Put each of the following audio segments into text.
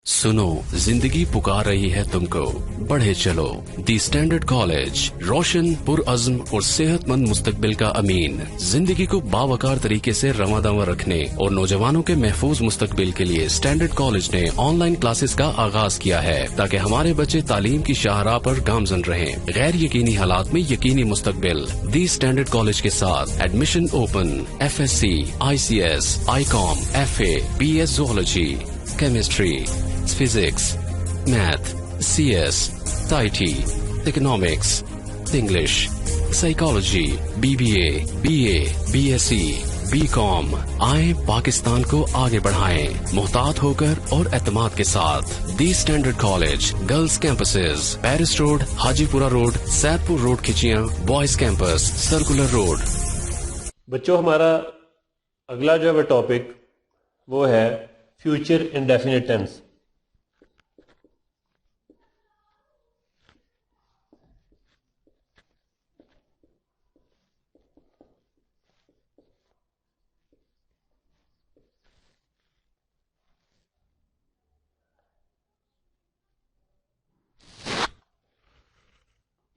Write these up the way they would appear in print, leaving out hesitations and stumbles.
सुनो, जिंदगी पुकार रही है तुमको, बढ़े चलो। दी स्टैंडर्ड कॉलेज, रोशन, पुरअज़्म और सेहतमंद मुस्तकबिल का अमीन। जिंदगी को बावकार तरीके से रवादावा रखने और नौजवानों के महफूज मुस्तकबिल के लिए स्टैंडर्ड कॉलेज ने ऑनलाइन क्लासेस का आगाज किया है, ताकि हमारे बच्चे तालीम की शाहराह पर गामजन रहें। गैर यकीनी हालात में यकीनी मुस्तकबिल। दी स्टैंडर्ड कॉलेज के साथ admission open. FSC, ICS, ICOM, FA, BS Zoology, Chemistry, Physics, Math, CS, IT, Economics, English, Psychology, BBA, BA, BSc, BCom। आए पाकिस्तान को आगे बढ़ाएं, मुहतात होकर और एतमाद के साथ। The standard college, girls campuses, Paris road, Hajipura road, Saidpur road Khichian, boys campus, circular road. बच्चों, हमारा अगला जो है टॉपिक वो है फ्यूचर इंडेफिनिट टेंस।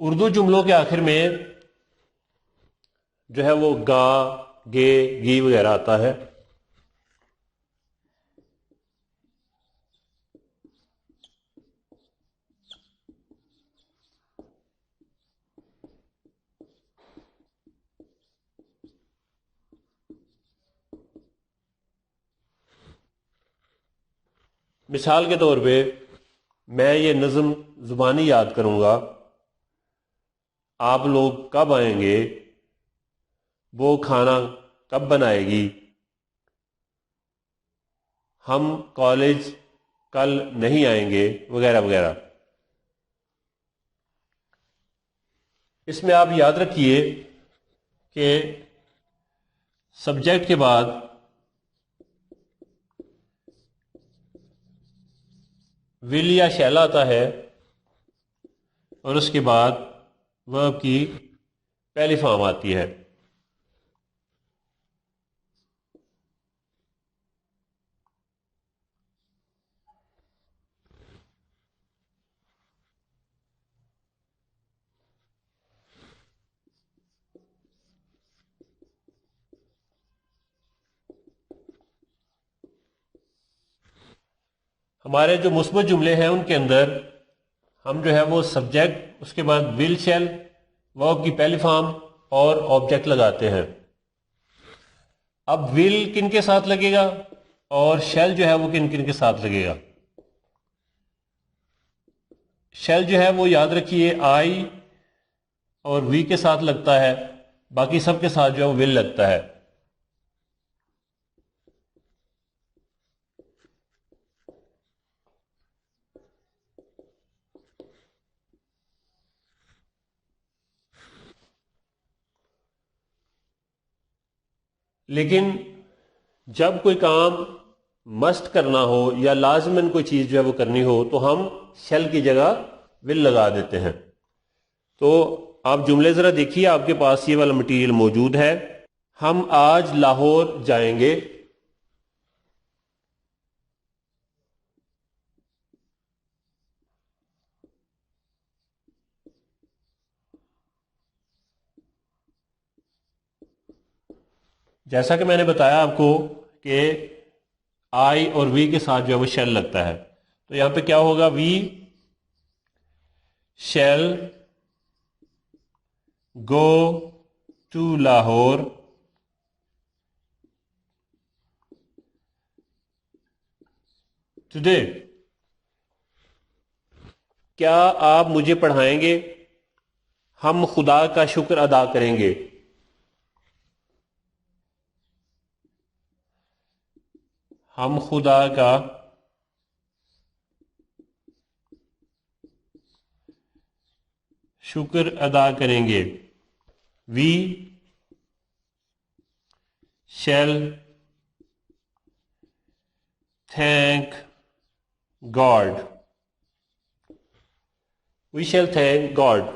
उर्दू जुमलों के आखिर में जो है वो गा, गे, गी वगैरह आता है। मिसाल के तौर पे मैं ये नज़म ज़ुबानी याद करूंगा। आप लोग कब आएंगे, वो खाना कब बनाएगी, हम कॉलेज कल नहीं आएंगे, वगैरह वगैरह। इसमें आप याद रखिए कि सब्जेक्ट के बाद विल या शैल आता है और उसके बाद वर्ब की पहली फॉर्म आती है। हमारे जो मुस्बत जुमले हैं उनके अंदर हम जो है वो सब्जेक्ट, उसके बाद विल शैल, वर्ब की पहली फॉर्म और ऑब्जेक्ट लगाते हैं। अब विल किन के साथ लगेगा और शैल जो है वो किन किन के साथ लगेगा। शैल जो है वो याद रखिए आई और वी के साथ लगता है, बाकी सब के साथ जो है वो विल लगता है। लेकिन जब कोई काम मस्ट करना हो या लाजमन कोई चीज़ जो है वो करनी हो तो हम शैल की जगह विल लगा देते हैं। तो आप जुमले ज़रा देखिए, आपके पास ये वाला मटेरियल मौजूद है। हम आज लाहौर जाएंगे। जैसा कि मैंने बताया आपको कि आई और वी के साथ जो है वो शैल लगता है, तो यहां पे क्या होगा, we shall go to Lahore today. क्या आप मुझे पढ़ाएंगे? हम खुदा का शुक्र अदा करेंगे। हम खुदा का शुक्र अदा करेंगे। We shall thank God. We shall thank God.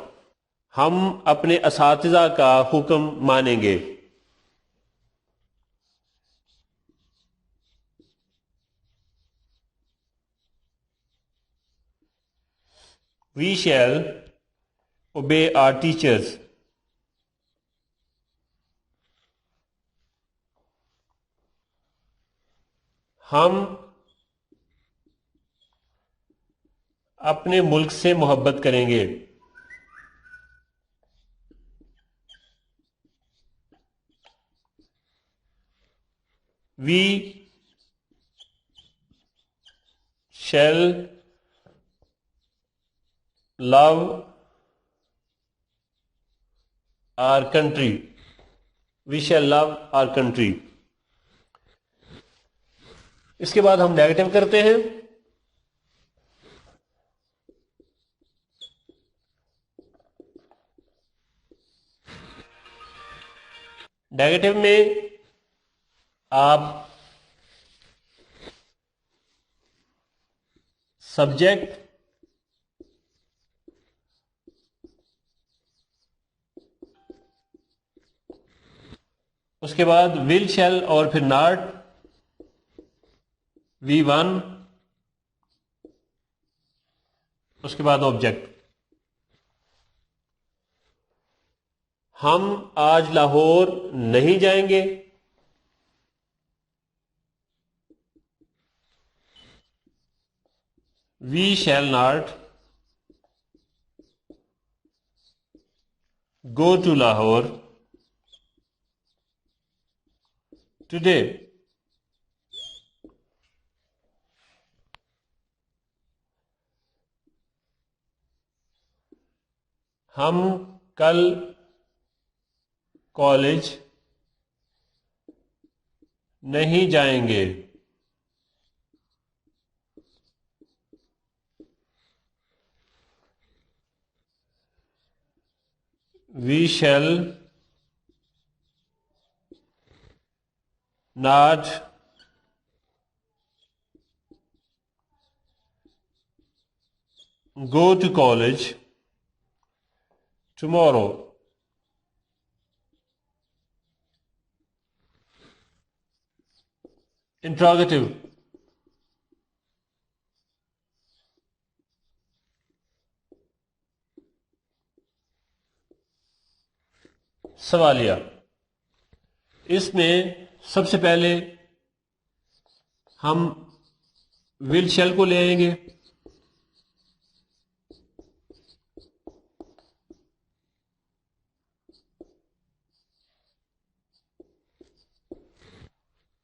हम अपने असातिज़ा का हुक्म मानेंगे। वी शैल ओबे आवर टीचर्स। हम अपने मुल्क से मोहब्बत करेंगे। We shall love our country. We shall love our country. इसके बाद हम नेगेटिव करते हैं। नेगेटिव में आप सब्जेक्ट, उसके बाद विल शैल और फिर नॉट, V1, उसके बाद ऑब्जेक्ट। हम आज लाहौर नहीं जाएंगे। We shall not go to Lahore today. हम कल कॉलेज नहीं जाएंगे। We shall not go to college tomorrow. Interrogative. सवालिया। इसमें सबसे पहले हम विल शैल को ले आएंगे।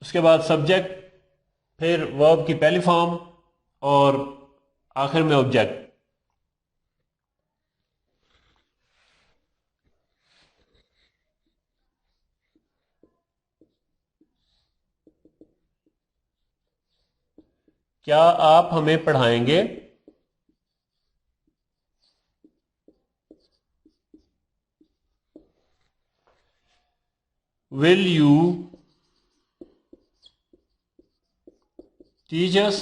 उसके बाद सब्जेक्ट, फिर वर्ब की पहली फॉर्म और आखिर में ऑब्जेक्ट। क्या आप हमें पढ़ाएंगे? Will you teach us?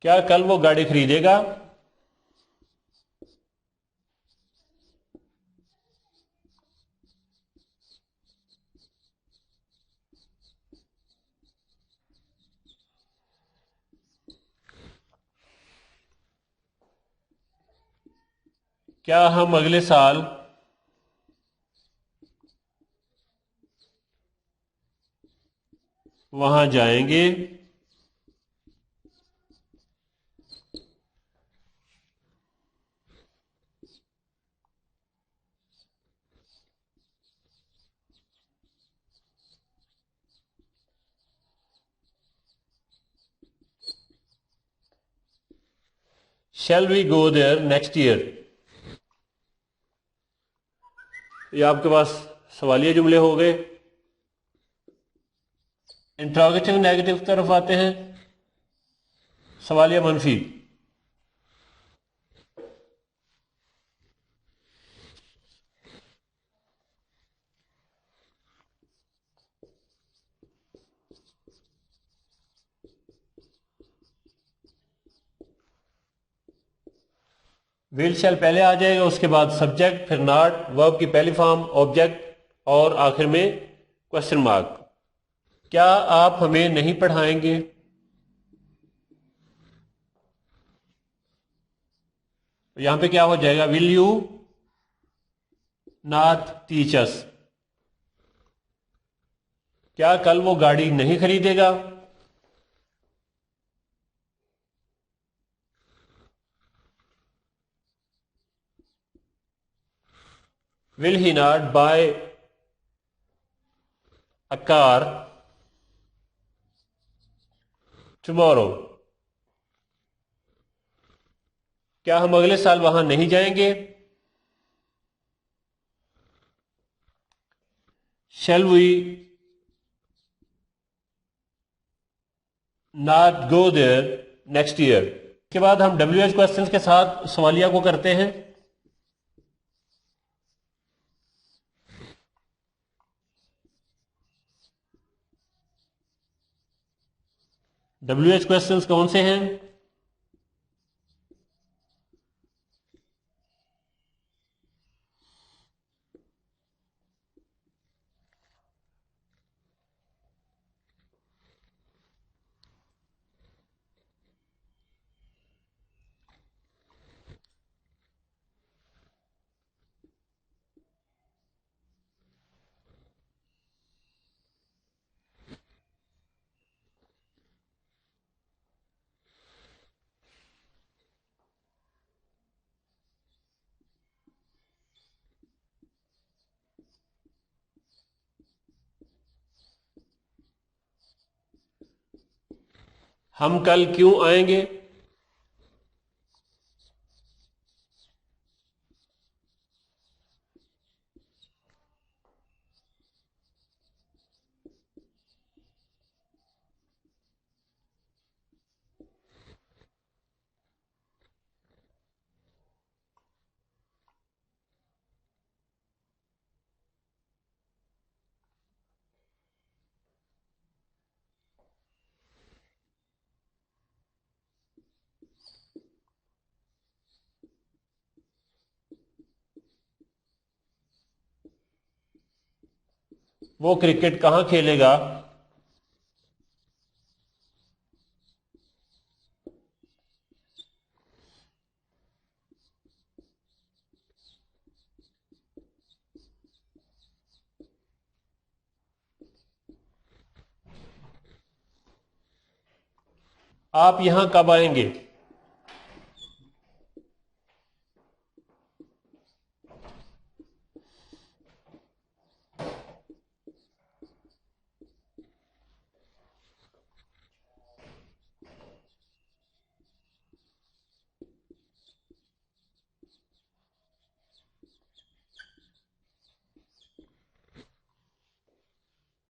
क्या कल वो गाड़ी खरीदेगा? क्या हम अगले साल वहां जाएंगे? Shall we go there next year? ये आपके पास सवालिया जुमले हो गए। इंट्रोगेटिव नेगेटिव तरफ आते हैं। सवालिया मनफी। विल शैल पहले आ जाएगा, उसके बाद सब्जेक्ट, फिर नॉट, वर्ब की पहली फॉर्म, ऑब्जेक्ट और आखिर में क्वेश्चन मार्क। क्या आप हमें नहीं पढ़ाएंगे? यहां पे क्या हो जाएगा? Will you not teach us? क्या कल वो गाड़ी नहीं खरीदेगा? Will he not buy a car tomorrow? क्या हम अगले साल वहां नहीं जाएंगे? Shall we not go there next year? के बाद हम WH क्वेश्चंस के साथ सवालिया को करते हैं। WH क्वेश्चंस कौन से हैं? हम कल क्यों आएंगे? वो क्रिकेट कहां खेलेगा? आप यहां कब आएंगे?